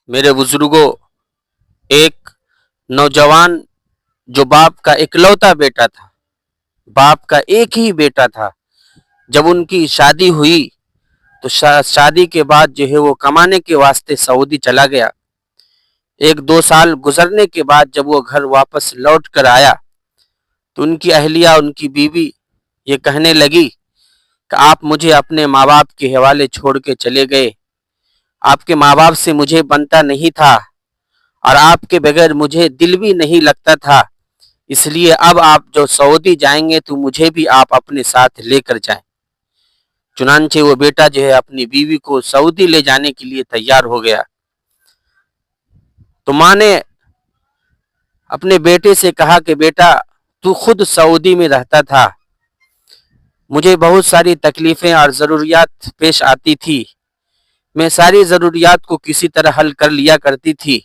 میرے بزرگوں، ایک نوجوان جو باپ کا اکلوتا بیٹا تھا، باپ کا ایک ہی بیٹا تھا، جب ان کی شادی ہوئی تو شادی کے بعد جو ہے وہ کمانے کے واسطے سعودی چلا گیا۔ ایک دو سال گزرنے کے بعد جب وہ گھر واپس لوٹ کر آیا تو ان کی اہلیہ، ان کی بیوی یہ کہنے لگی کہ آپ مجھے اپنے ماں باپ کے حوالے چھوڑ کے چلے گئے، آپ کے ماں باپ سے مجھے بنتا نہیں تھا اور آپ کے بغیر مجھے دل بھی نہیں لگتا تھا، اس لیے اب آپ جو سعودی جائیں گے تو مجھے بھی آپ اپنے ساتھ لے کر جائیں۔ چنانچہ وہ بیٹا جو ہے اپنی بیوی کو سعودی لے جانے کے لیے تیار ہو گیا۔ تو ماں نے اپنے بیٹے سے کہا کہ بیٹا تو خود سعودی میں رہتا تھا، مجھے بہت ساری تکلیفیں اور ضروریات پیش آتی تھی، میں ساری ضروریات کو کسی طرح حل کر لیا کرتی تھی،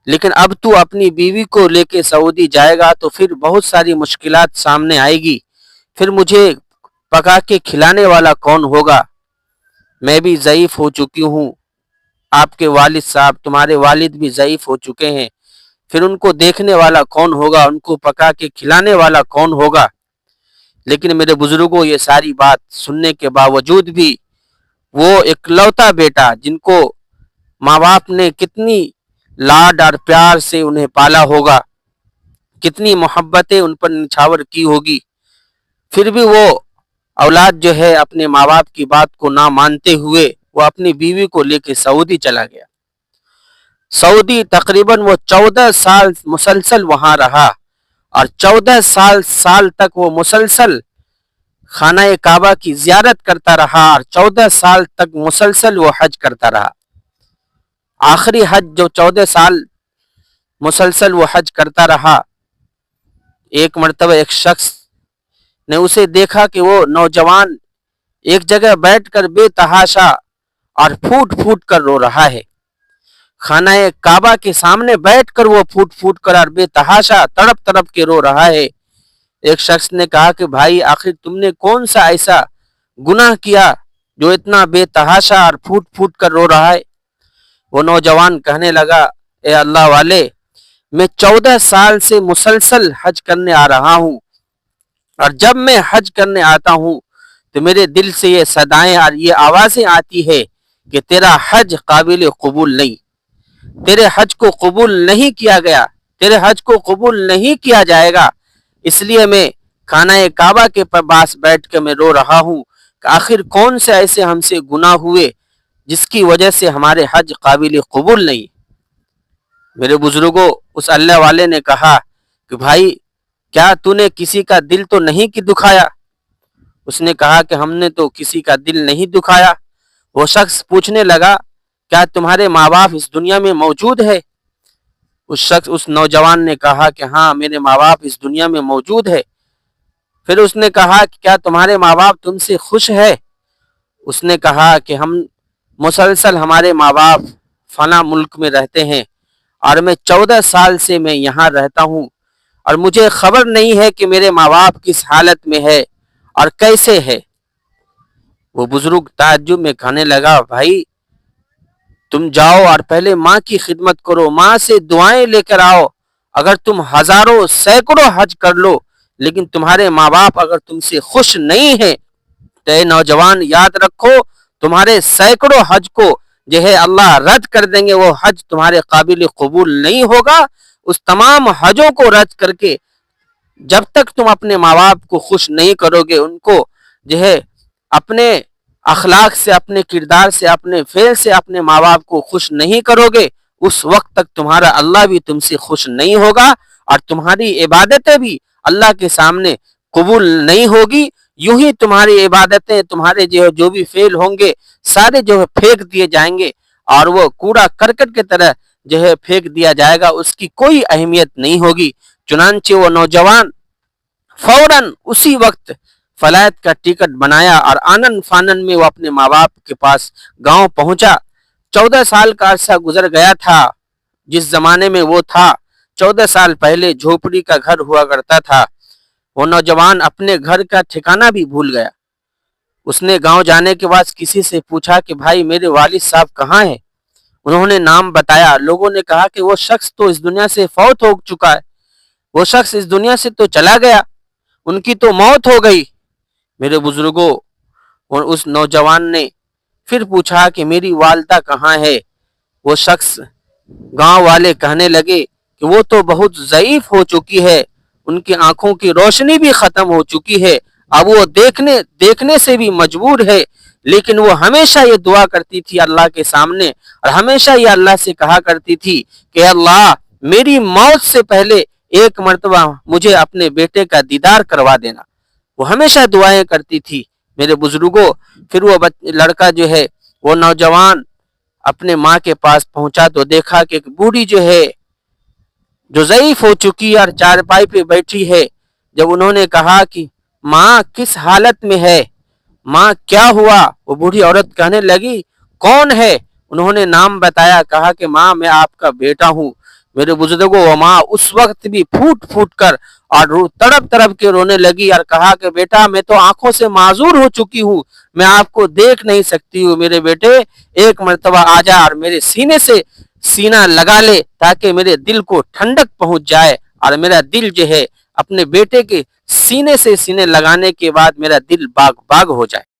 لیکن اب تو اپنی بیوی کو لے کے سعودی جائے گا تو پھر بہت ساری مشکلات سامنے آئے گی، پھر مجھے پکا کے کھلانے والا کون ہوگا؟ میں بھی ضعیف ہو چکی ہوں، آپ کے والد صاحب تمہارے والد بھی ضعیف ہو چکے ہیں، پھر ان کو دیکھنے والا کون ہوگا؟ ان کو پکا کے کھلانے والا کون ہوگا؟ لیکن میرے بزرگوں، یہ ساری بات سننے کے باوجود بھی وہ اکلوتا بیٹا جن کو ماں باپ نے کتنی لاڈ اور پیار سے انہیں پالا ہوگا، کتنی محبتیں ان پر نچھاور کی ہوگی، پھر بھی وہ اولاد جو ہے اپنے ماں باپ کی بات کو نہ مانتے ہوئے وہ اپنی بیوی کو لے کے سعودی چلا گیا۔ سعودی تقریباً وہ 14 سال مسلسل وہاں رہا اور 14 سال تک وہ مسلسل خانہ کعبہ کی زیارت کرتا رہا اور 14 سال تک مسلسل وہ حج کرتا رہا۔ آخری حج جو 14 سال مسلسل وہ حج کرتا رہا، ایک مرتبہ ایک شخص نے اسے دیکھا کہ وہ نوجوان ایک جگہ بیٹھ کر بے تحاشا اور پھوٹ پھوٹ کر رو رہا ہے، خانہ کعبہ کے سامنے بیٹھ کر وہ پھوٹ پھوٹ کر اور بے تحاشا تڑپ تڑپ کے رو رہا ہے۔ ایک شخص نے کہا کہ بھائی آخر تم نے کون سا ایسا گناہ کیا جو اتنا بے تحاشا اور پھوٹ پھوٹ کر رو رہا ہے؟ وہ نوجوان کہنے لگا، اے اللہ والے، میں 14 سال سے مسلسل حج کرنے آ رہا ہوں اور جب میں حج کرنے آتا ہوں تو میرے دل سے یہ صدائیں اور یہ آوازیں آتی ہے کہ تیرا حج قابل قبول نہیں، تیرے حج کو قبول نہیں کیا گیا، تیرے حج کو قبول نہیں کیا جائے گا، اس لیے میں خانہ کعبہ کے پاس بیٹھ کے میں رو رہا ہوں کہ آخر کون سے ایسے ہم سے گناہ ہوئے جس کی وجہ سے ہمارے حج قابل قبول نہیں۔ میرے بزرگوں، اس اللہ والے نے کہا کہ بھائی کیا تو نے کسی کا دل تو نہیں کی دکھایا؟ اس نے کہا کہ ہم نے تو کسی کا دل نہیں دکھایا۔ وہ شخص پوچھنے لگا، کیا تمہارے ماں باپ اس دنیا میں موجود ہے؟ اس نوجوان نے کہا کہ ہاں میرے ماں باپ اس دنیا میں موجود ہے۔ پھر اس نے کہا کہ کیا تمہارے ماں باپ تم سے خوش ہے؟ اس نے کہا کہ ہم مسلسل ہمارے ماں باپ فلاں ملک میں رہتے ہیں اور میں 14 سال سے میں یہاں رہتا ہوں اور مجھے خبر نہیں ہے کہ میرے ماں باپ کس حالت میں ہے اور کیسے ہے۔ وہ بزرگ تعجب میں کہنے لگا، بھائی تم جاؤ اور پہلے ماں کی خدمت کرو، ماں سے دعائیں لے کر آؤ، اگر تم ہزاروں سینکڑوں حج کر لو لیکن تمہارے ماں باپ اگر تم سے خوش نہیں ہیں تو اے نوجوان یاد رکھو، تمہارے سینکڑوں حج کو جو ہے اللہ رد کر دیں گے، وہ حج تمہارے قابل قبول نہیں ہوگا۔ اس تمام حجوں کو رد کر کے جب تک تم اپنے ماں باپ کو خوش نہیں کرو گے، ان کو جو ہے اپنے اخلاق سے، اپنے کردار سے، اپنے فعل سے اپنے ماں باپ کو خوش نہیں کرو گے، اس وقت تک تمہارا اللہ بھی تم سے خوش نہیں ہوگا اور تمہاری عبادتیں بھی اللہ کے سامنے قبول نہیں ہوگی۔ یوں ہی تمہاری عبادتیں، تمہارے جو بھی فعل ہوں گے سارے جو ہے پھینک دیے جائیں گے اور وہ کوڑا کرکٹ کی طرح جو ہے پھینک دیا جائے گا، اس کی کوئی اہمیت نہیں ہوگی۔ چنانچہ وہ نوجوان فوراً اسی وقت فلائٹ کا ٹکٹ بنایا اور آنن فانن میں وہ اپنے ماں باپ کے پاس گاؤں پہنچا۔ 14 سال کا عرصہ گزر گیا تھا، جس زمانے میں وہ تھا 14 سال پہلے جھوپڑی کا گھر ہوا کرتا تھا۔ وہ نوجوان اپنے گھر کا ٹھکانہ بھی بھول گیا۔ اس نے گاؤں جانے کے بعد کسی سے پوچھا کہ بھائی میرے والد صاحب کہاں ہیں؟ انہوں نے نام بتایا. لوگوں نے کہا کہ وہ شخص تو اس دنیا سے فوت ہو چکا ہے, وہ شخص اس دنیا سے تو چلا گیا, ان کی تو موت ہو گئی. میرے بزرگوں, اور اس نوجوان نے پھر پوچھا کہ میری والدہ کہاں ہے؟ وہ شخص, گاؤں والے کہنے لگے کہ وہ تو بہت ضعیف ہو چکی ہے, ان کی آنکھوں کی روشنی بھی ختم ہو چکی ہے, اب وہ دیکھنے سے بھی مجبور ہے. لیکن وہ ہمیشہ یہ دعا کرتی تھی اللہ کے سامنے, اور ہمیشہ یہ اللہ سے کہا کرتی تھی کہ اللہ میری موت سے پہلے ایک مرتبہ مجھے اپنے بیٹے کا دیدار کروا دینا. وہ ہمیشہ دعائیں کرتی تھی. میرے بزرگوں, پھر وہ لڑکا جو ہے, وہ نوجوان اپنے ماں کے پاس پہنچا تو دیکھا کہ ایک بوڑھی جو ہے, جو ضعیف ہو چکی ہے اور چارپائی پہ بیٹھی ہے. جب انہوں نے کہا کہ ماں کس حالت میں ہے, ماں کیا ہوا, وہ بوڑھی عورت کہنے لگی کون ہے؟ انہوں نے نام بتایا, کہا کہ ماں میں آپ کا بیٹا ہوں. میرے بزرگوں, وہ ماں اس وقت بھی پھوٹ پھوٹ کر اور تڑپ تڑپ کے رونے لگی اور کہا کہ بیٹا میں تو آنکھوں سے معذور ہو چکی ہوں, میں آپ کو دیکھ نہیں سکتی ہوں. میرے بیٹے ایک مرتبہ آ جا اور میرے سینے سے سینہ لگا لے تاکہ میرے دل کو ٹھنڈک پہنچ جائے, اور میرا دل جو ہے اپنے بیٹے کے سینے سے سینے لگانے کے بعد میرا دل باغ باغ ہو جائے.